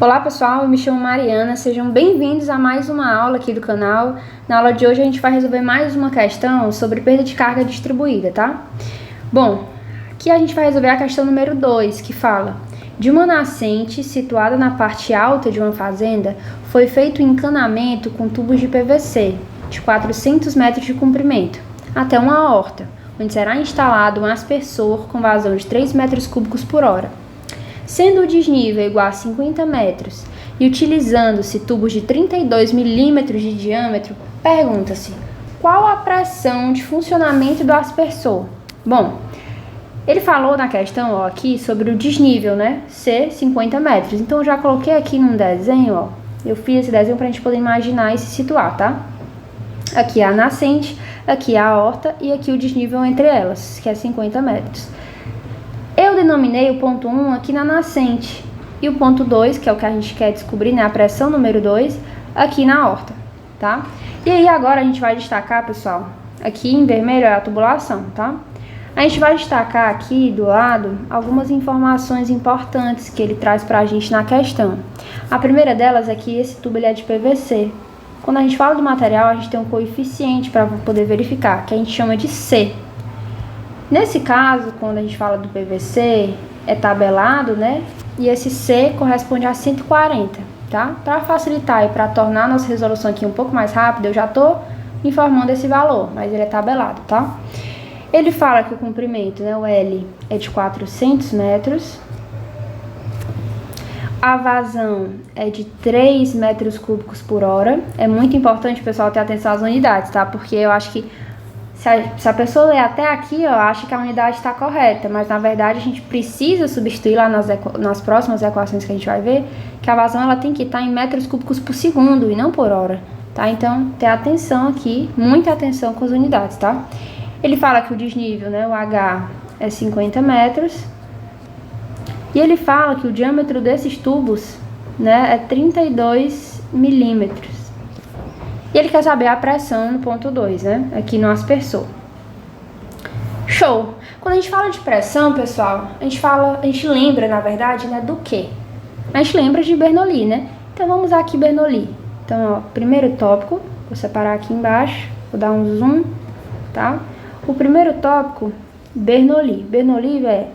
Olá pessoal, eu me chamo Mariana, sejam bem-vindos a mais uma aula aqui do canal. Na aula de hoje a gente vai resolver mais uma questão sobre perda de carga distribuída, tá? Bom, aqui a gente vai resolver a questão número 2, que fala: de uma nascente situada na parte alta de uma fazenda, foi feito um encanamento com tubos de PVC de 400 metros de comprimento, até uma horta, onde será instalado um aspersor com vazão de 3 metros cúbicos por hora. Sendo o desnível igual a 50 metros e utilizando-se tubos de 32 milímetros de diâmetro, pergunta-se: qual a pressão de funcionamento do aspersor? Bom, ele falou na questão, ó, aqui sobre o desnível, né? Ser 50 metros. Então, eu já coloquei aqui num desenho, ó. Eu fiz esse desenho para a gente poder imaginar e se situar, tá? Aqui é a nascente, aqui é a horta e aqui o desnível entre elas, que é 50 metros. Eu denominei o ponto 1 aqui na nascente e o ponto 2, que é o que a gente quer descobrir, né, a pressão número 2, aqui na horta, tá? E aí agora a gente vai destacar, pessoal, aqui em vermelho é a tubulação, tá? A gente vai destacar aqui do lado algumas informações importantes que ele traz pra gente na questão. A primeira delas é que esse tubo ele é de PVC. Quando a gente fala do material, a gente tem um coeficiente para poder verificar, que a gente chama de C. Nesse caso, quando a gente fala do PVC, é tabelado, né? E esse C corresponde a 140, tá? Para facilitar e para tornar a nossa resolução aqui um pouco mais rápida, eu já tô informando esse valor, mas ele é tabelado, tá? Ele fala que o comprimento, né, o L, é de 400 metros. A vazão é de 3 metros cúbicos por hora. É muito importante, pessoal, ter atenção às unidades, tá? Porque eu acho que se a pessoa ler até aqui, ó, acha que a unidade está correta, mas na verdade a gente precisa substituir lá nas próximas equações que a gente vai ver, que a vazão ela tem que estar em metros cúbicos por segundo e não por hora, tá? Então, ter atenção aqui, muita atenção com as unidades, tá? Ele fala que o desnível, né, o H, é 50 metros, e ele fala que o diâmetro desses tubos, né, é 32 milímetros. E ele quer saber a pressão no ponto 2, né? Aqui no aspersor. Show! Quando a gente fala de pressão, pessoal, a gente lembra, na verdade, né, do quê? A gente lembra de Bernoulli, né? Então, vamos usar aqui Bernoulli. Então, ó, primeiro tópico, vou separar aqui embaixo, vou dar um zoom, tá? O primeiro tópico, Bernoulli. Bernoulli é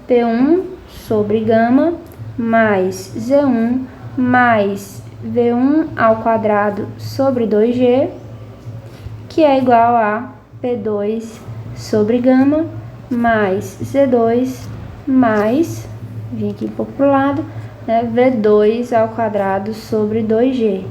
P1 sobre gama mais Z1 mais V1 ao quadrado sobre 2G, que é igual a P2 sobre gama mais Z2 mais, vim aqui um pouco pro lado, né, V2 ao quadrado sobre 2G.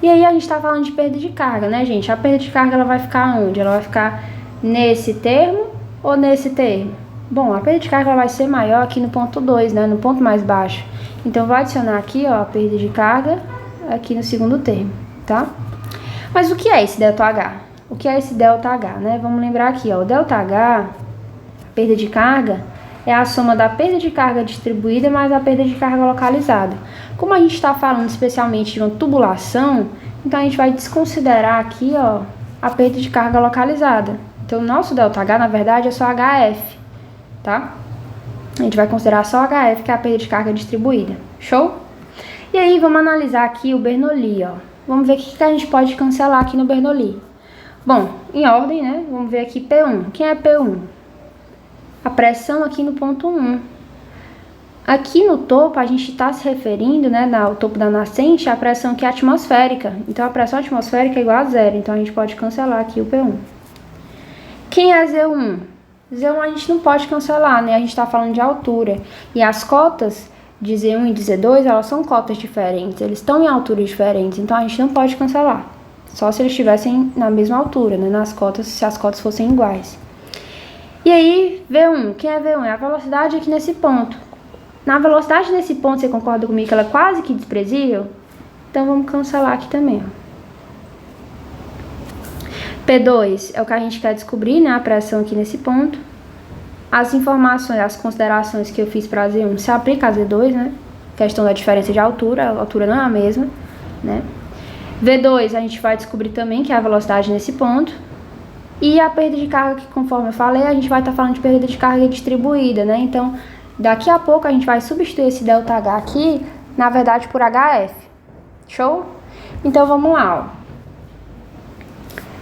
E aí a gente tá falando de perda de carga, né, gente? A perda de carga ela vai ficar onde? Ela vai ficar nesse termo ou nesse termo? Bom, a perda de carga ela vai ser maior aqui no ponto 2, né, no ponto mais baixo. Então, vou adicionar aqui, ó, a perda de carga aqui no segundo termo, tá? Mas o que é esse ΔH? O que é esse ΔH, né? Vamos lembrar aqui, ó, o ΔH, a perda de carga, é a soma da perda de carga distribuída mais a perda de carga localizada. Como a gente está falando especialmente de uma tubulação, então a gente vai desconsiderar aqui, ó, a perda de carga localizada. Então, o nosso ΔH, na verdade, é só HF, tá? A gente vai considerar só HF, que é a perda de carga distribuída. Show? E aí, vamos analisar aqui o Bernoulli, ó. Vamos ver o que a gente pode cancelar aqui no Bernoulli. Bom, em ordem, né? Vamos ver aqui P1. Quem é P1? A pressão aqui no ponto 1. Aqui no topo, a gente está se referindo, né, no topo da nascente, a pressão que é atmosférica. Então, a pressão atmosférica é igual a zero. Então, a gente pode cancelar aqui o P1. Quem é Z1? Z1 a gente não pode cancelar, né? A gente está falando de altura. E as cotas de Z1 e de Z2, elas são cotas diferentes. Eles estão em alturas diferentes, então a gente não pode cancelar. Só se eles estivessem na mesma altura, né? Nas cotas, se as cotas fossem iguais. E aí, V1. Quem é V1? É a velocidade aqui nesse ponto. Na velocidade nesse ponto, você concorda comigo que ela é quase que desprezível? Então, vamos cancelar aqui também, ó. P2 é o que a gente quer descobrir, né? A pressão aqui nesse ponto. As informações, as considerações que eu fiz para Z1 se aplica a Z2, né? Questão da diferença de altura, a altura não é a mesma, né? V2 a gente vai descobrir também que é a velocidade nesse ponto. E a perda de carga, que conforme eu falei, a gente vai estar falando de perda de carga distribuída, né? Então, daqui a pouco a gente vai substituir esse ΔH aqui na verdade por HF. Show? Então vamos lá, ó.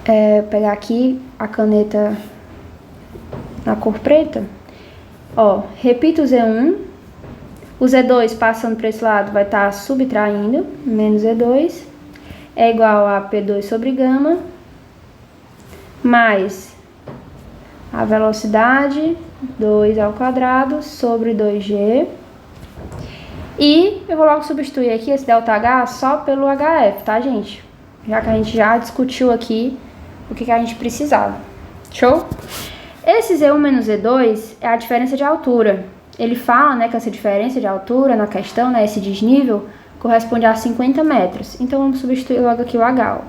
Vou pegar aqui a caneta na cor preta. Ó, repito o Z1. O Z2 passando para esse lado vai estar subtraindo, menos Z2, é igual a P2 sobre gama, mais a velocidade, 2 ao quadrado, sobre 2G. E eu vou logo substituir aqui esse ΔH só pelo HF, tá, gente? Já que a gente já discutiu aqui o que a gente precisava. Show? Esse Z1 menos Z2 é a diferença de altura. Ele fala, né, que essa diferença de altura na questão, né, esse desnível, corresponde a 50 metros. Então, vamos substituir logo aqui o H.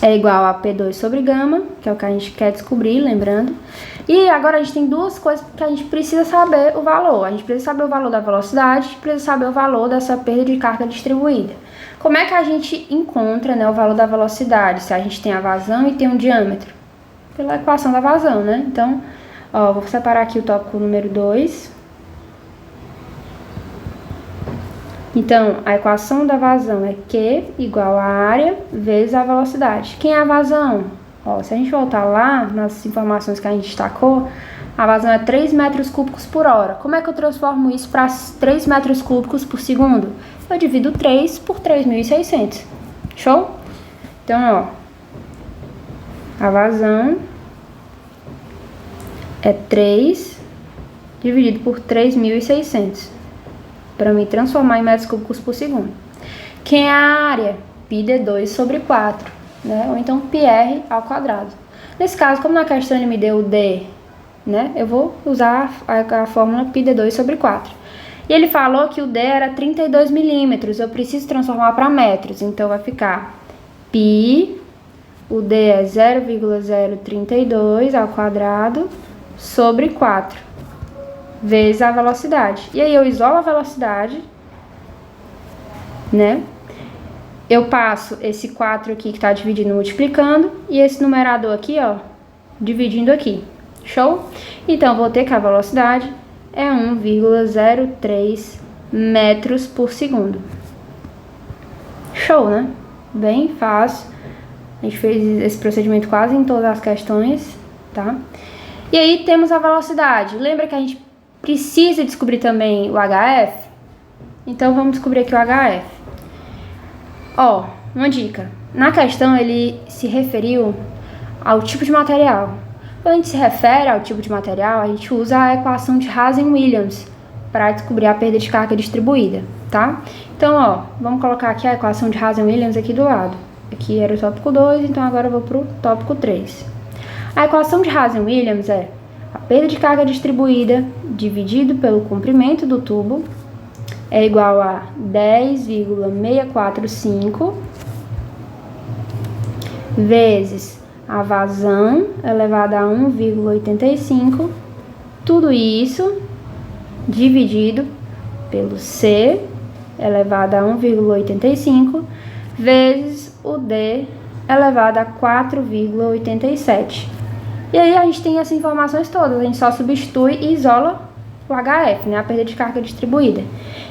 É igual a P2 sobre gama, que é o que a gente quer descobrir, lembrando. E agora a gente tem duas coisas que a gente precisa saber o valor. A gente precisa saber o valor da velocidade, a gente precisa saber o valor dessa perda de carga distribuída. Como é que a gente encontra, né, o valor da velocidade, se a gente tem a vazão e tem um diâmetro? Pela equação da vazão, né? Então, ó, vou separar aqui o tópico número 2. Então, a equação da vazão é Q igual a área vezes a velocidade. Quem é a vazão? Ó, se a gente voltar lá nas informações que a gente destacou, a vazão é 3 metros cúbicos por hora. Como é que eu transformo isso para 3 metros cúbicos por segundo? Eu divido 3 por 3.600. Show? Então, ó, a vazão é 3 dividido por 3.600. Para me transformar em metros cúbicos por segundo. Quem é a área? πd2 sobre 4, né? Ou então πr ao quadrado. Nesse caso, como na questão ele me deu o d, né? Eu vou usar a fórmula πd2 sobre 4. E ele falou que o d era 32 milímetros. Eu preciso transformar para metros. Então, vai ficar π, o d é 0,032 ao quadrado sobre 4. Vezes a velocidade. E aí eu isolo a velocidade, né? Eu passo esse 4 aqui que tá dividindo, multiplicando, e esse numerador aqui, ó, dividindo aqui. Show? Então, vou ter que a velocidade é 1,03 metros por segundo. Show, né? Bem fácil. A gente fez esse procedimento quase em todas as questões, tá? E aí temos a velocidade. Lembra que a gente precisa descobrir também o HF? Então, vamos descobrir aqui o HF. Ó, uma dica. Na questão, ele se referiu ao tipo de material. Quando a gente se refere ao tipo de material, a gente usa a equação de Hazen-Williams para descobrir a perda de carga distribuída, tá? Então, ó, vamos colocar aqui a equação de Hazen-Williams aqui do lado. Aqui era o tópico 2, então agora eu vou para o tópico 3. A equação de Hazen-Williams é a perda de carga distribuída dividido pelo comprimento do tubo é igual a 10,645 vezes a vazão elevada a 1,85, tudo isso dividido pelo C elevado a 1,85 vezes o D elevado a 4,87. E aí a gente tem essas informações todas, a gente só substitui e isola o HF, né, a perda de carga distribuída.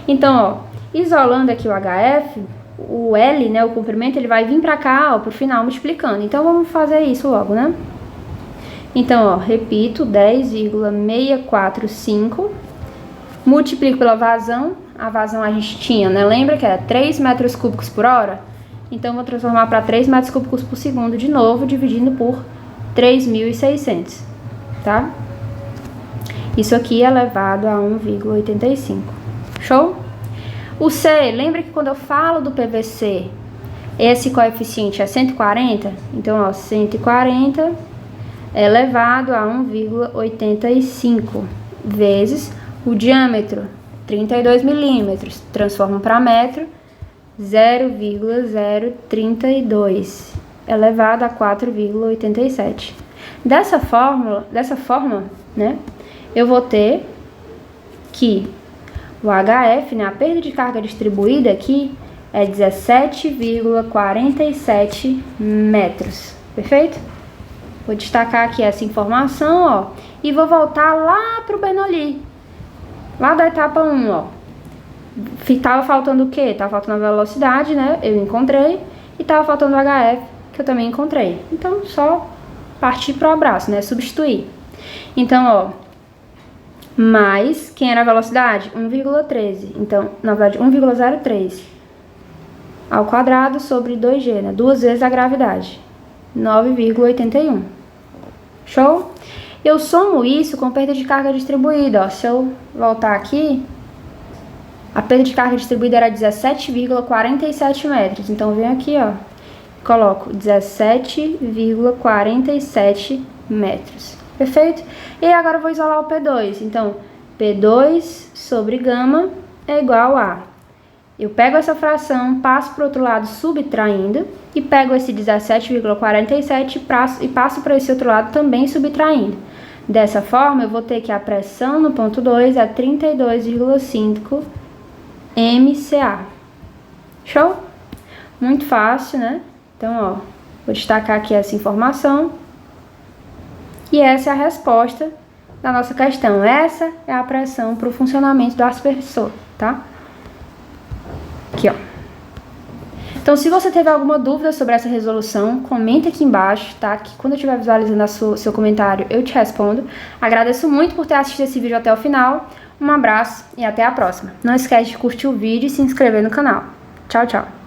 Então, ó, isolando aqui o HF, o L, né, o comprimento, ele vai vir para cá, ó, pro final multiplicando. Então, vamos fazer isso logo, né? Então, ó, repito, 10,645, multiplico pela vazão, a vazão a gente tinha, né, lembra que era 3 metros cúbicos por hora? Então, vou transformar para 3 metros cúbicos por segundo de novo, dividindo por 3.600, tá? Isso aqui é elevado a 1,85. Show? O C, lembra que quando eu falo do PVC, esse coeficiente é 140? Então, ó, 140 é elevado a 1,85 vezes o diâmetro, 32 milímetros. Transformo para metro, 0,032 elevado a 4,87. Dessa forma, né, eu vou ter que o HF, né, a perda de carga distribuída aqui, é 17,47 metros. Perfeito? Vou destacar aqui essa informação, ó, e vou voltar lá para o Bernoulli, lá da etapa 1, ó. Tava faltando o quê? Tava faltando a velocidade, né? Eu encontrei. E tava faltando o HF, que eu também encontrei. Então, só partir pro abraço, né? Substituir. Então, ó, mais, quem era a velocidade? 1,13. Então, na verdade, 1,03 ao quadrado sobre 2G, né? 2 vezes a gravidade. 9,81. Show? Eu somo isso com perda de carga distribuída, ó. Se eu voltar aqui, a perda de carga distribuída era 17,47 metros. Então, eu venho aqui, ó, coloco 17,47 metros. Perfeito? E agora eu vou isolar o P2. Então, P2 sobre gama é igual a... Eu pego essa fração, passo para o outro lado subtraindo, e pego esse 17,47 e passo para esse outro lado também subtraindo. Dessa forma, eu vou ter que a pressão no ponto 2 é 32,5 MCA. Show? Muito fácil, né? Então, ó, vou destacar aqui essa informação. E essa é a resposta da nossa questão. Essa é a pressão para o funcionamento do aspersor, tá? Aqui, ó. Então, se você teve alguma dúvida sobre essa resolução, comenta aqui embaixo, tá? Que quando eu estiver visualizando seu comentário, eu te respondo. Agradeço muito por ter assistido esse vídeo até o final. Um abraço e até a próxima. Não esquece de curtir o vídeo e se inscrever no canal. Tchau, tchau.